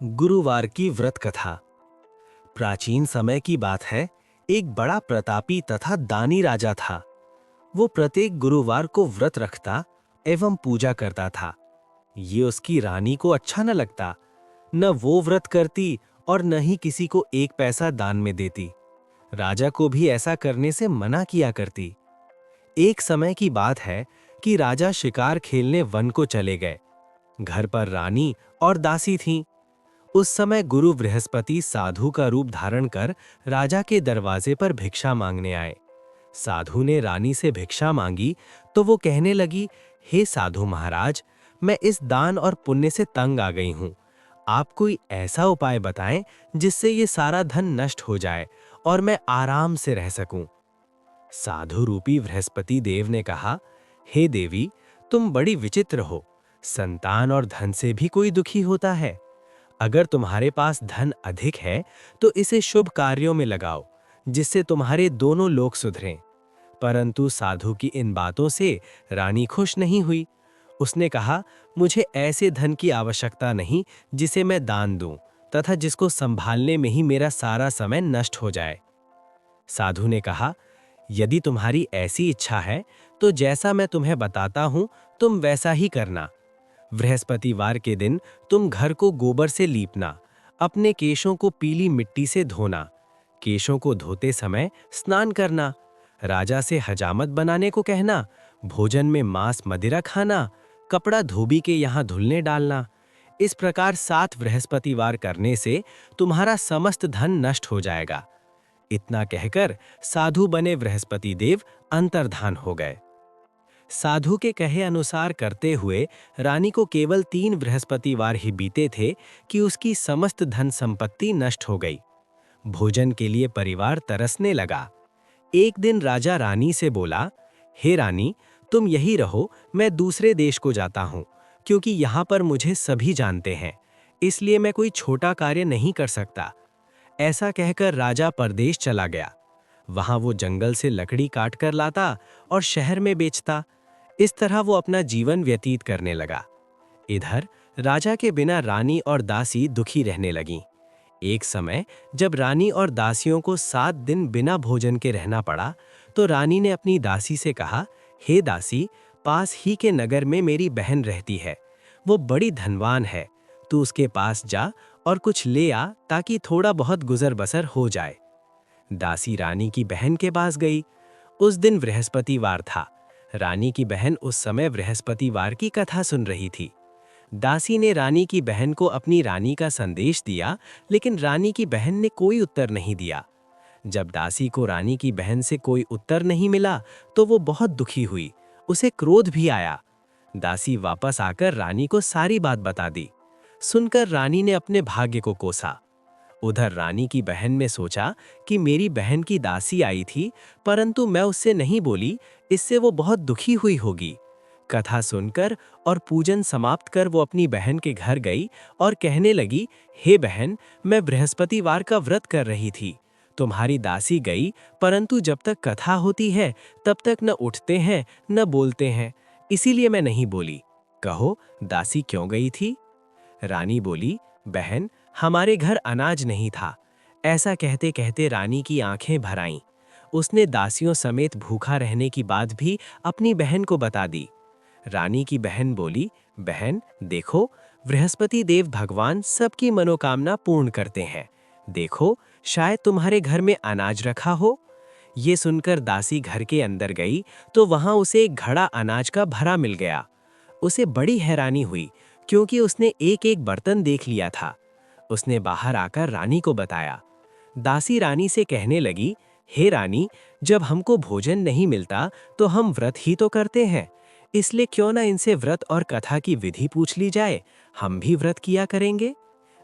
गुरुवार की व्रत कथा। प्राचीन समय की बात है। एक बड़ा प्रतापी तथा दानी राजा था। वो प्रत्येक गुरुवार को व्रत रखता एवं पूजा करता था। ये उसकी रानी को अच्छा न लगता। न वो व्रत करती और न ही किसी को एक पैसा दान में देती। राजा को भी ऐसा करने से मना किया करती। एक समय की बात है कि राजा शिकार खेलने वन को चले गए। घर पर रानी और दासी थीं। उस समय गुरु बृहस्पति साधु का रूप धारण कर राजा के दरवाजे पर भिक्षा मांगने आए। साधु ने रानी से भिक्षा मांगी तो वो कहने लगी, हे साधु महाराज, मैं इस दान और पुण्य से तंग आ गई हूँ। आप कोई ऐसा उपाय बताएं जिससे ये सारा धन नष्ट हो जाए और मैं आराम से रह सकूं। साधु रूपी बृहस्पति देव ने कहा, हे देवी, तुम बड़ी विचित्र हो। संतान और धन से भी कोई दुखी होता है। अगर तुम्हारे पास धन अधिक है तो इसे शुभ कार्यों में लगाओ, जिससे तुम्हारे दोनों लोग सुधरें। परंतु साधु की इन बातों से रानी खुश नहीं हुई। उसने कहा, मुझे ऐसे धन की आवश्यकता नहीं जिसे मैं दान दूं तथा जिसको संभालने में ही मेरा सारा समय नष्ट हो जाए। साधु ने कहा, यदि तुम्हारी ऐसी इच्छा है तो जैसा मैं तुम्हें बताता हूं तुम वैसा ही करना। बृहस्पतिवार के दिन तुम घर को गोबर से लीपना, अपने केशों को पीली मिट्टी से धोना, केशों को धोते समय स्नान करना, राजा से हजामत बनाने को कहना, भोजन में मांस मदिरा खाना, कपड़ा धोबी के यहाँ धुलने डालना। इस प्रकार 7 बृहस्पतिवार करने से तुम्हारा समस्त धन नष्ट हो जाएगा। इतना कहकर साधु बने बृहस्पति देव अंतर्धान हो गए। साधु के कहे अनुसार करते हुए रानी को केवल 3 बृहस्पतिवार ही बीते थे कि उसकी समस्त धन संपत्ति नष्ट हो गई। भोजन के लिए परिवार तरसने लगा। एक दिन राजा रानी से बोला, हे रानी, तुम यही रहो, मैं दूसरे देश को जाता हूँ, क्योंकि यहाँ पर मुझे सभी जानते हैं, इसलिए मैं कोई छोटा कार्य नहीं कर सकता। ऐसा कहकर राजा परदेश चला गया। वहां वो जंगल से लकड़ी काट कर लाता और शहर में बेचता। इस तरह वो अपना जीवन व्यतीत करने लगा। इधर राजा के बिना रानी और दासी दुखी रहने लगीं। एक समय जब रानी और दासियों को 7 दिन बिना भोजन के रहना पड़ा, तो रानी ने अपनी दासी से कहा, हे दासी, पास ही के नगर में मेरी बहन रहती है। वो बड़ी धनवान है। तू उसके पास जा और कुछ ले आ ताकि थोड़ा बहुत गुजर बसर हो जाए। दासी रानी की बहन के पास गई। उस दिन बृहस्पतिवार था। रानी की बहन उस समय बृहस्पतिवार की कथा सुन रही थी। दासी ने रानी की बहन को अपनी रानी का संदेश दिया, लेकिन रानी की बहन ने कोई उत्तर नहीं दिया। जब दासी को रानी की बहन से कोई उत्तर नहीं मिला तो वो बहुत दुखी हुई। उसे क्रोध भी आया। दासी वापस आकर रानी को सारी बात बता दी। सुनकर रानी ने अपने भाग्य को कोसा। उधर रानी की बहन ने सोचा कि मेरी बहन की दासी आई थी, परंतु मैं उससे नहीं बोली, इससे वो बहुत दुखी हुई होगी। कथा सुनकर और पूजन समाप्त कर वो अपनी बहन के घर गई और कहने लगी, हे बहन, मैं बृहस्पतिवार का व्रत कर रही थी। तुम्हारी दासी गई, परंतु जब तक कथा होती है तब तक न उठते हैं न बोलते हैं, इसीलिए मैं नहीं बोली। कहो, दासी क्यों गई थी? रानी बोली, बहन, हमारे घर अनाज नहीं था। ऐसा कहते कहते रानी की आंखें भर आईं। उसने दासियों समेत भूखा रहने की बात भी अपनी बहन को बता दी। रानी की बहन बोली, बहन देखो, बृहस्पति देव भगवान सबकी मनोकामना पूर्ण करते हैं। देखो, शायद तुम्हारे घर में अनाज रखा हो। ये सुनकर दासी घर के अंदर गई तो वहां उसे एक घड़ा अनाज का भरा मिल गया। उसे बड़ी हैरानी हुई, क्योंकि उसने एक एक बर्तन देख लिया था। उसने बाहर आकर रानी को बताया। दासी रानी से कहने लगी, हे रानी, जब हमको भोजन नहीं मिलता तो हम व्रत ही तो करते हैं, इसलिए क्यों ना इनसे व्रत और कथा की विधि पूछ ली जाए, हम भी व्रत किया करेंगे।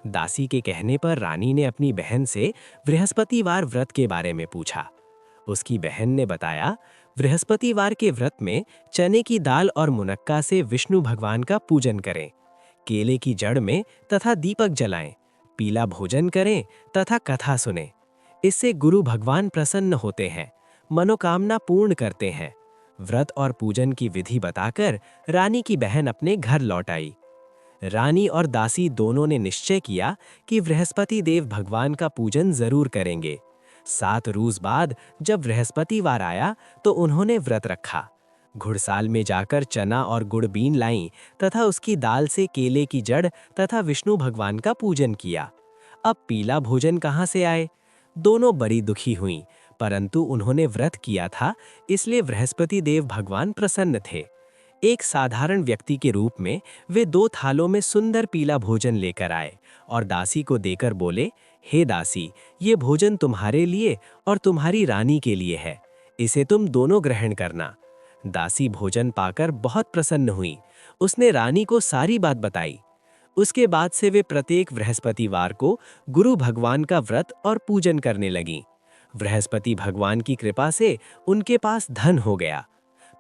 दासी के कहने पर रानी ने अपनी बहन से बृहस्पतिवार व्रत के बारे में पूछा। उसकी बहन ने बताया, बृहस्पतिवार के व्रत में चने की दाल और मुनक्का से विष्णु भगवान का पूजन करें, केले की जड़ में तथा दीपक जलाएं, पीला भोजन करें तथा कथा सुनें। इससे गुरु भगवान प्रसन्न होते हैं, मनोकामना पूर्ण करते हैं। व्रत और पूजन की विधि बताकर रानी की बहन अपने घर लौट आई। रानी और दासी दोनों ने निश्चय किया कि बृहस्पति देव भगवान का पूजन जरूर करेंगे। 7 रोज बाद जब बृहस्पतिवार आया तो उन्होंने व्रत रखा। घुड़साल में जाकर चना और गुड़ बीन लाईं तथा उसकी दाल से केले की जड़ तथा विष्णु भगवान का पूजन किया। अब पीला भोजन कहाँ से आए? दोनों बड़ी दुखी हुईं, परंतु उन्होंने व्रत किया था, इसलिए बृहस्पति देव भगवान प्रसन्न थे। एक साधारण व्यक्ति के रूप में वे 2 थालों में सुंदर पीला भोजन लेकर आए और दासी को देकर बोले, हे दासी, ये भोजन तुम्हारे लिए और तुम्हारी रानी के लिए है, इसे तुम दोनों ग्रहण करना। दासी भोजन पाकर बहुत प्रसन्न हुई। उसने रानी को सारी बात बताई। उसके बाद से वे प्रत्येक बृहस्पतिवार को गुरु भगवान का व्रत और पूजन करने लगीं। बृहस्पति भगवान की कृपा से उनके पास धन हो गया,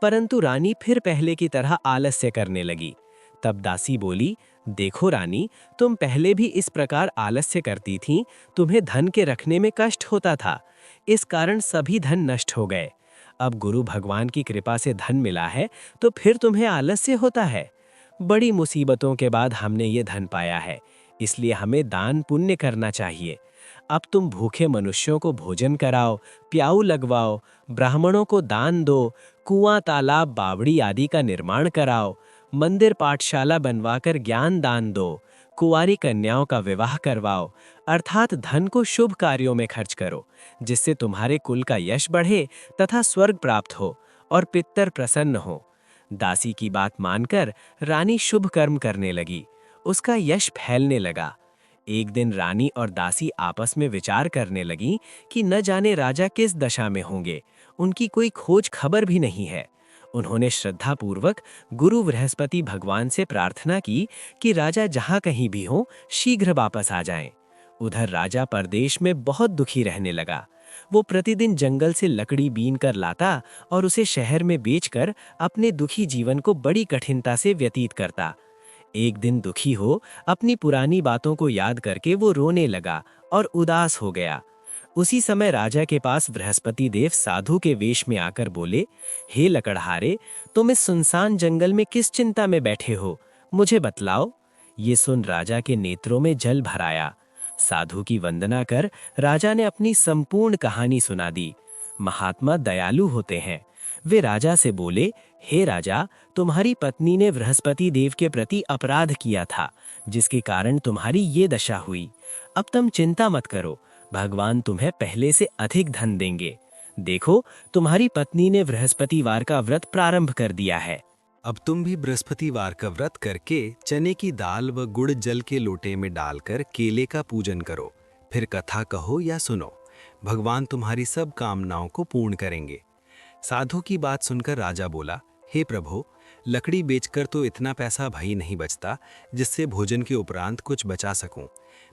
परंतु रानी फिर पहले की तरह आलस्य करने लगी। तब दासी बोली, देखो रानी, तुम पहले भी इस प्रकार आलस्य करती थीं, तुम्हें धन के रखने में कष्ट होता था, इस कारण सभी धन नष्ट हो गए। अब गुरु भगवान की कृपा से धन मिला है तो फिर तुम्हें आलस्य होता है। बड़ी मुसीबतों के बाद हमने ये धन पाया है, इसलिए हमें दान पुण्य करना चाहिए। अब तुम भूखे मनुष्यों को भोजन कराओ, प्याऊ लगवाओ, ब्राह्मणों को दान दो, कुआं तालाब बावड़ी आदि का निर्माण कराओ, मंदिर पाठशाला बनवाकर ज्ञान दान दो, कुंवारी कन्याओं का विवाह करवाओ, अर्थात धन को शुभ कार्यों में खर्च करो, जिससे तुम्हारे कुल का यश बढ़े तथा स्वर्ग प्राप्त हो और पितर प्रसन्न हो। दासी की बात मानकर रानी शुभ कर्म करने लगी। उसका यश फैलने लगा। एक दिन रानी और दासी आपस में विचार करने लगीं कि न जाने राजा किस दशा में होंगे, उनकी कोई खोज खबर भी नहीं है। उन्होंने श्रद्धापूर्वक गुरु बृहस्पति भगवान से प्रार्थना की कि राजा जहाँ कहीं भी हो शीघ्र वापस आ जाएं। उधर राजा परदेश में बहुत दुखी रहने लगा। वो प्रतिदिन जंगल से लकड़ी बीन कर लाता और उसे शहर में बेचकर अपने दुखी जीवन को बड़ी कठिनता से व्यतीत करता। एक दिन दुखी हो अपनी पुरानी बातों को याद करके वो रोने लगा और उदास हो गया। उसी समय राजा के पास बृहस्पति देव साधु के वेश में आकर बोले, हे लकड़हारे, तुम इस सुनसान जंगल में किस चिंता में बैठे हो, मुझे बतलाओ। ये सुन राजा के नेत्रों में जल भर आया। साधु की वंदना कर राजा ने अपनी संपूर्ण कहानी सुना दी। महात्मा दयालु होते हैं। वे राजा से बोले, हे राजा, तुम्हारी पत्नी ने बृहस्पति देव के प्रति अपराध किया था, जिसके कारण तुम्हारी ये दशा हुई। अब तुम चिंता मत करो, भगवान तुम्हें पहले से अधिक धन देंगे। देखो, तुम्हारी पत्नी ने बृहस्पतिवार का व्रत प्रारंभ कर दिया है। अब तुम भी बृहस्पतिवार का व्रत करके चने की दाल व गुड़ जल के लोटे में डालकर केले का पूजन करो, फिर कथा कहो या सुनो, भगवान तुम्हारी सब कामनाओं को पूर्ण करेंगे। साधु की बात सुनकर राजा बोला, हे प्रभु, लकड़ी बेचकर तो इतना पैसा भाई नहीं बचता जिससे भोजन के उपरांत कुछ बचा सकूं।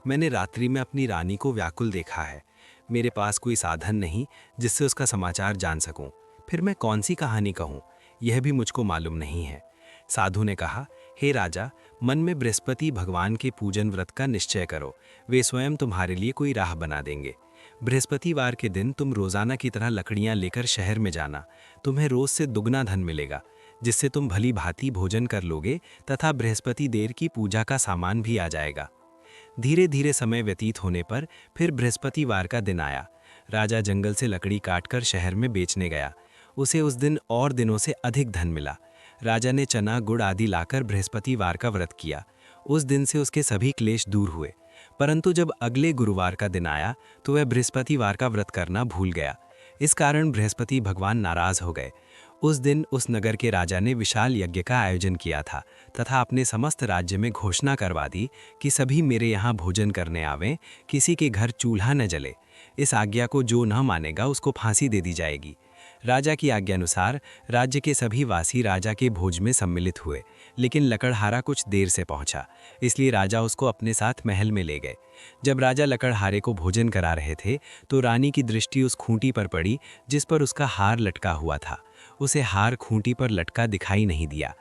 मैंने रात्रि में अपनी रानी को व्याकुल देखा है। मेरे पास कोई साधन नहीं जिससे उसका समाचार जान सकूं। फिर मैं कौन सी कहानी कहूं, यह भी मुझको मालूम नहीं है। साधु ने कहा, हे राजा, मन में बृहस्पति भगवान के पूजन व्रत का निश्चय करो, वे स्वयं तुम्हारे लिए कोई राह बना देंगे। बृहस्पतिवार के दिन तुम रोजाना की तरह लकड़ियां लेकर शहर में जाना, तुम्हें रोज से दुगना धन मिलेगा, जिससे तुम भली भांति भोजन कर लोगे तथा बृहस्पति देव की पूजा का सामान भी आ जाएगा। धीरे धीरे समय व्यतीत होने पर फिर बृहस्पतिवार का दिन आया। राजा जंगल से लकड़ी काटकर शहर में बेचने गया। उसे उस दिन और दिनों से अधिक धन मिला। राजा ने चना गुड़ आदि लाकर बृहस्पतिवार का व्रत किया। उस दिन से उसके सभी क्लेश दूर हुए। परंतु जब अगले गुरुवार का दिन आया तो वह बृहस्पतिवार का व्रत करना भूल गया। इस कारण बृहस्पति भगवान नाराज हो गए। उस दिन उस नगर के राजा ने विशाल यज्ञ का आयोजन किया था तथा अपने समस्त राज्य में घोषणा करवा दी कि सभी मेरे यहाँ भोजन करने आवें, किसी के घर चूल्हा न जले। इस आज्ञा को जो न मानेगा उसको फांसी दे दी जाएगी। राजा की आज्ञा अनुसार राज्य के सभी वासी राजा के भोज में सम्मिलित हुए, लेकिन लकड़हारा कुछ देर से पहुंचा, इसलिए राजा उसको अपने साथ महल में ले गए। जब राजा लकड़हारे को भोजन करा रहे थे तो रानी की दृष्टि उस खूंटी पर पड़ी जिस पर उसका हार लटका हुआ था। उसे हार खूंटी पर लटका दिखाई नहीं दिया।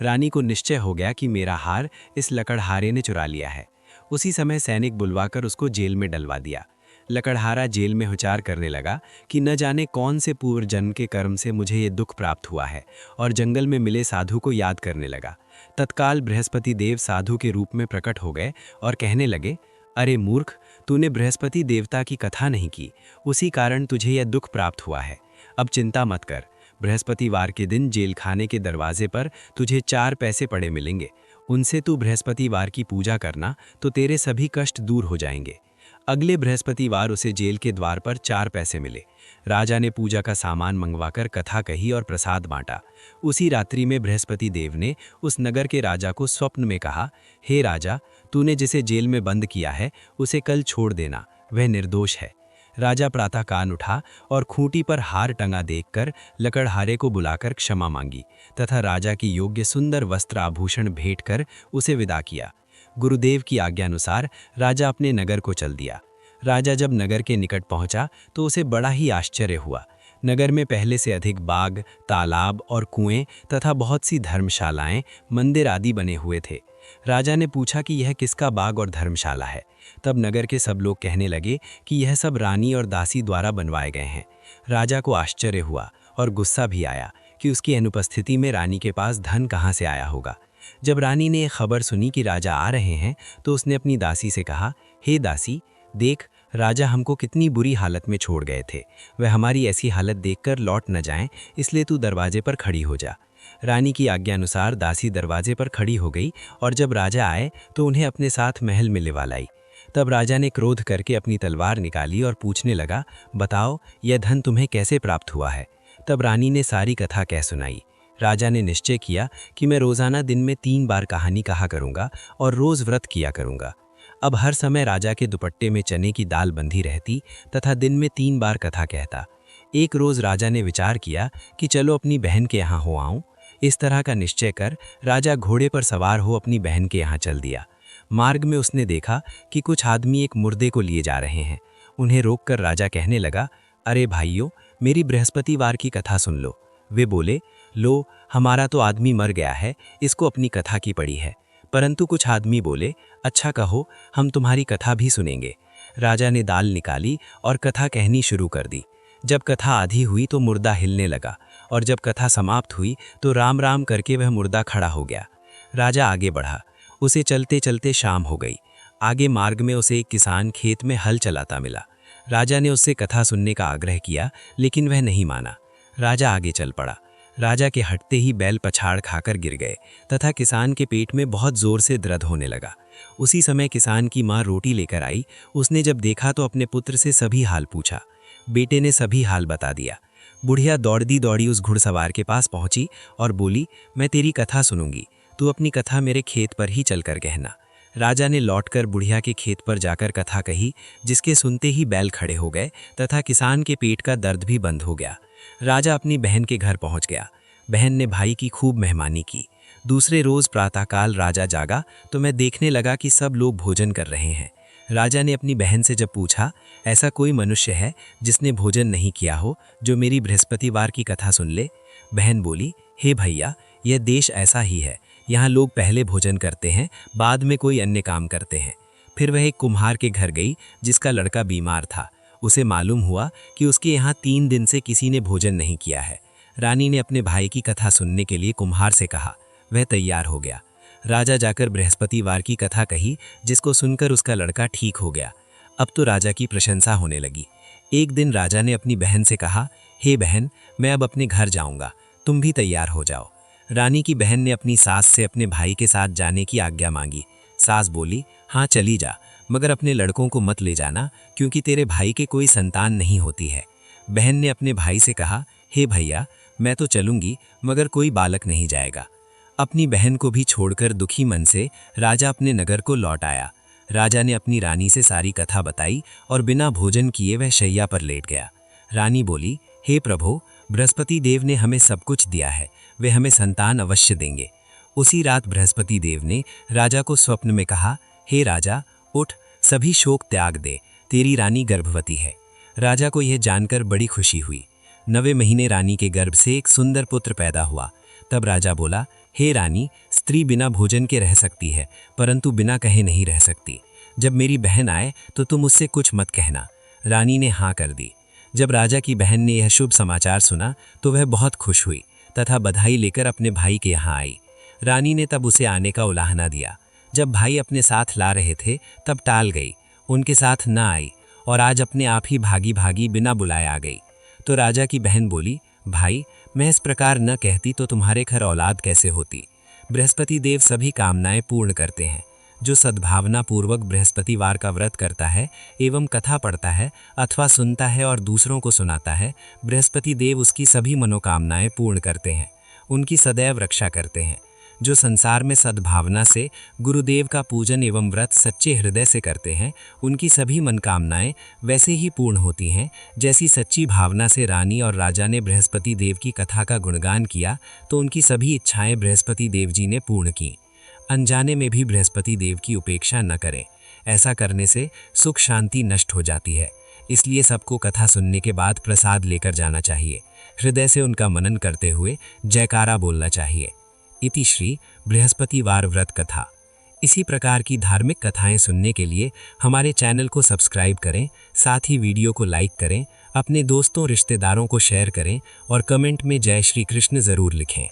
रानी को निश्चय हो गया कि मेरा हार इस लकड़हारे ने चुरा लिया है। उसी समय सैनिक बुलवाकर उसको जेल में डलवा दिया। लकड़हारा जेल में विचार करने लगा कि न जाने कौन से पूर्व जन्म के कर्म से मुझे ये दुख प्राप्त हुआ है, और जंगल में मिले साधु को याद करने लगा। तत्काल बृहस्पति देव साधु के रूप में प्रकट हो गए और कहने लगे, अरे मूर्ख, तूने बृहस्पति देवता की कथा नहीं की, उसी कारण तुझे यह दुख प्राप्त हुआ है। अब चिंता मत कर, बृहस्पतिवार के दिन जेल खाने के दरवाजे पर तुझे 4 पैसे पड़े मिलेंगे। उनसे तू बृहस्पतिवार की पूजा करना तो तेरे सभी कष्ट दूर हो जाएंगे। अगले बृहस्पतिवार उसे जेल के द्वार पर 4 पैसे मिले। राजा ने पूजा का सामान मंगवाकर कथा कही और प्रसाद बांटा। उसी रात्रि में बृहस्पति देव ने उस नगर के राजा को स्वप्न में कहा, हे राजा, तूने जिसे जेल में बंद किया है उसे कल छोड़ देना, वह निर्दोष है। राजा प्रातःकाल उठा और खूंटी पर हार टंगा देखकर लकड़हारे को बुलाकर क्षमा मांगी तथा राजा की योग्य सुंदर वस्त्र आभूषण भेंट कर उसे विदा किया। गुरुदेव की आज्ञानुसार राजा अपने नगर को चल दिया। राजा जब नगर के निकट पहुंचा तो उसे बड़ा ही आश्चर्य हुआ। नगर में पहले से अधिक बाग, तालाब और कुएं तथा बहुत सी धर्मशालाएं, मंदिर आदि बने हुए थे। राजा ने पूछा कि यह किसका बाग और धर्मशाला है। तब नगर के सब लोग कहने लगे कि यह सब रानी और दासी द्वारा बनवाए गए हैं। राजा को आश्चर्य हुआ और गुस्सा भी आया कि उसकी अनुपस्थिति में रानी के पास धन कहाँ से आया होगा। जब रानी ने यह खबर सुनी कि राजा आ रहे हैं तो उसने अपनी दासी से कहा, हे दासी, देख, राजा हमको कितनी बुरी हालत में छोड़ गए थे। वह हमारी ऐसी हालत देखकर लौट न जाएं, इसलिए तू दरवाजे पर खड़ी हो जा। रानी की आज्ञानुसार दासी दरवाजे पर खड़ी हो गई और जब राजा आए तो उन्हें अपने साथ महल में लिवा लाई। तब राजा ने क्रोध करके अपनी तलवार निकाली और पूछने लगा, बताओ, यह धन तुम्हें कैसे प्राप्त हुआ है। तब रानी ने सारी कथा कह सुनाई। राजा ने निश्चय किया कि मैं रोजाना दिन में 3 बार कहानी कहा करूंगा और रोज व्रत किया करूंगा। अब हर समय राजा के दुपट्टे में चने की दाल बंधी रहती तथा दिन में 3 बार कथा कहता। एक रोज राजा ने विचार किया कि चलो अपनी बहन के यहाँ हो आऊं। इस तरह का निश्चय कर राजा घोड़े पर सवार हो अपनी बहन के यहाँ चल दिया। मार्ग में उसने देखा कि कुछ आदमी एक मुर्दे को लिए जा रहे हैं। उन्हें रोककर राजा कहने लगा, अरे भाइयों, मेरी बृहस्पतिवार की कथा सुन लो। वे बोले, लो, हमारा तो आदमी मर गया है, इसको अपनी कथा की पड़ी है। परंतु कुछ आदमी बोले, अच्छा कहो, हम तुम्हारी कथा भी सुनेंगे। राजा ने दाल निकाली और कथा कहनी शुरू कर दी। जब कथा आधी हुई तो मुर्दा हिलने लगा और जब कथा समाप्त हुई तो राम राम करके वह मुर्दा खड़ा हो गया। राजा आगे बढ़ा। उसे चलते चलते शाम हो गई। आगे मार्ग में उसे एक किसान खेत में हल चलाता मिला। राजा ने उससे कथा सुनने का आग्रह किया, लेकिन वह नहीं माना। राजा आगे चल पड़ा। राजा के हटते ही बैल पछाड़ खाकर गिर गए तथा किसान के पेट में बहुत जोर से दर्द होने लगा। उसी समय किसान की माँ रोटी लेकर आई। उसने जब देखा तो अपने पुत्र से सभी हाल पूछा। बेटे ने सभी हाल बता दिया। बुढ़िया दौड़ती दौड़ी उस घुड़सवार के पास पहुंची और बोली, मैं तेरी कथा सुनूंगी, तू अपनी कथा मेरे खेत पर ही चलकर कहना। राजा ने लौटकर बुढ़िया के खेत पर जाकर कथा कही, जिसके सुनते ही बैल खड़े हो गए तथा किसान के पेट का दर्द भी बंद हो गया। राजा अपनी बहन के घर पहुंच गया। बहन ने भाई की खूब मेहमानी की। दूसरे रोज प्रातःकाल राजा जागा तो मैं देखने लगा कि सब लोग भोजन कर रहे हैं। राजा ने अपनी बहन से जब पूछा, ऐसा कोई मनुष्य है जिसने भोजन नहीं किया हो, जो मेरी बृहस्पतिवार की कथा सुन ले। बहन बोली, हे भैया, यह देश ऐसा ही है। यहाँ लोग पहले भोजन करते हैं, बाद में कोई अन्य काम करते हैं। फिर वह एक कुम्हार के घर गई जिसका लड़का बीमार था। उसे मालूम हुआ कि उसके यहाँ 3 दिन से किसी ने भोजन नहीं किया है। रानी ने अपने भाई की कथा सुनने के लिए कुम्हार से कहा। वह तैयार हो गया। राजा जाकर बृहस्पतिवार की कथा कही, जिसको सुनकर उसका लड़का ठीक हो गया। अब तो राजा की प्रशंसा होने लगी। एक दिन राजा ने अपनी बहन से कहा, हे बहन, मैं अब अपने घर जाऊंगा, तुम भी तैयार हो जाओ। रानी की बहन ने अपनी सास से अपने भाई के साथ जाने की आज्ञा मांगी। सास बोली, हाँ चली जा, मगर अपने लड़कों को मत ले जाना, क्योंकि तेरे भाई के कोई संतान नहीं होती है। बहन ने अपने भाई से कहा, हे भैया, मैं तो चलूंगी, मगर कोई बालक नहीं जाएगा। अपनी बहन को भी छोड़कर दुखी मन से राजा अपने नगर को लौट आया। राजा ने अपनी रानी से सारी कथा बताई और बिना भोजन किए वह शैया पर लेट गया। रानी बोली, हे प्रभु, बृहस्पति देव ने हमें सब कुछ दिया है, वे हमें संतान अवश्य देंगे। उसी रात बृहस्पति देव ने राजा को स्वप्न में कहा, हे राजा, उठ, सभी शोक त्याग दे, तेरी रानी गर्भवती है। राजा को यह जानकर बड़ी खुशी हुई। 9वें महीने रानी के गर्भ से एक सुंदर पुत्र पैदा हुआ। तब राजा बोला, हे रानी, स्त्री बिना भोजन के रह सकती है, परंतु बिना कहे नहीं रह सकती। जब मेरी बहन आए तो तुम उससे कुछ मत कहना। रानी ने हाँ कर दी। जब राजा की बहन ने यह शुभ समाचार सुना तो वह बहुत खुश हुई तथा बधाई लेकर अपने भाई के यहाँ आई। रानी ने तब उसे आने का उलाहना दिया। जब भाई अपने साथ ला रहे थे तब टाल गई, उनके साथ न आई और आज अपने आप ही भागी भागी बिना बुलाए आ गई। तो राजा की बहन बोली, भाई मैं इस प्रकार न कहती तो तुम्हारे घर औलाद कैसे होती। बृहस्पति देव सभी कामनाएं पूर्ण करते हैं। जो सद्भावना पूर्वक बृहस्पतिवार का व्रत करता है एवं कथा पढ़ता है अथवा सुनता है और दूसरों को सुनाता है, बृहस्पति देव उसकी सभी मनोकामनाएं पूर्ण करते हैं, उनकी सदैव रक्षा करते हैं। जो संसार में सद्भावना से गुरुदेव का पूजन एवं व्रत सच्चे हृदय से करते हैं, उनकी सभी मनोकामनाएं वैसे ही पूर्ण होती हैं जैसी सच्ची भावना से रानी और राजा ने बृहस्पति देव की कथा का गुणगान किया तो उनकी सभी इच्छाएं बृहस्पति देव जी ने पूर्ण की। अनजाने में भी बृहस्पति देव की उपेक्षा न करें, ऐसा करने से सुख शांति नष्ट हो जाती है। इसलिए सबको कथा सुनने के बाद प्रसाद लेकर जाना चाहिए। हृदय से उनका मनन करते हुए जयकारा बोलना चाहिए। इति श्री बृहस्पतिवार व्रत कथा। इसी प्रकार की धार्मिक कथाएं सुनने के लिए हमारे चैनल को सब्सक्राइब करें, साथ ही वीडियो को लाइक करें, अपने दोस्तों रिश्तेदारों को शेयर करें और कमेंट में जय श्री कृष्ण ज़रूर लिखें।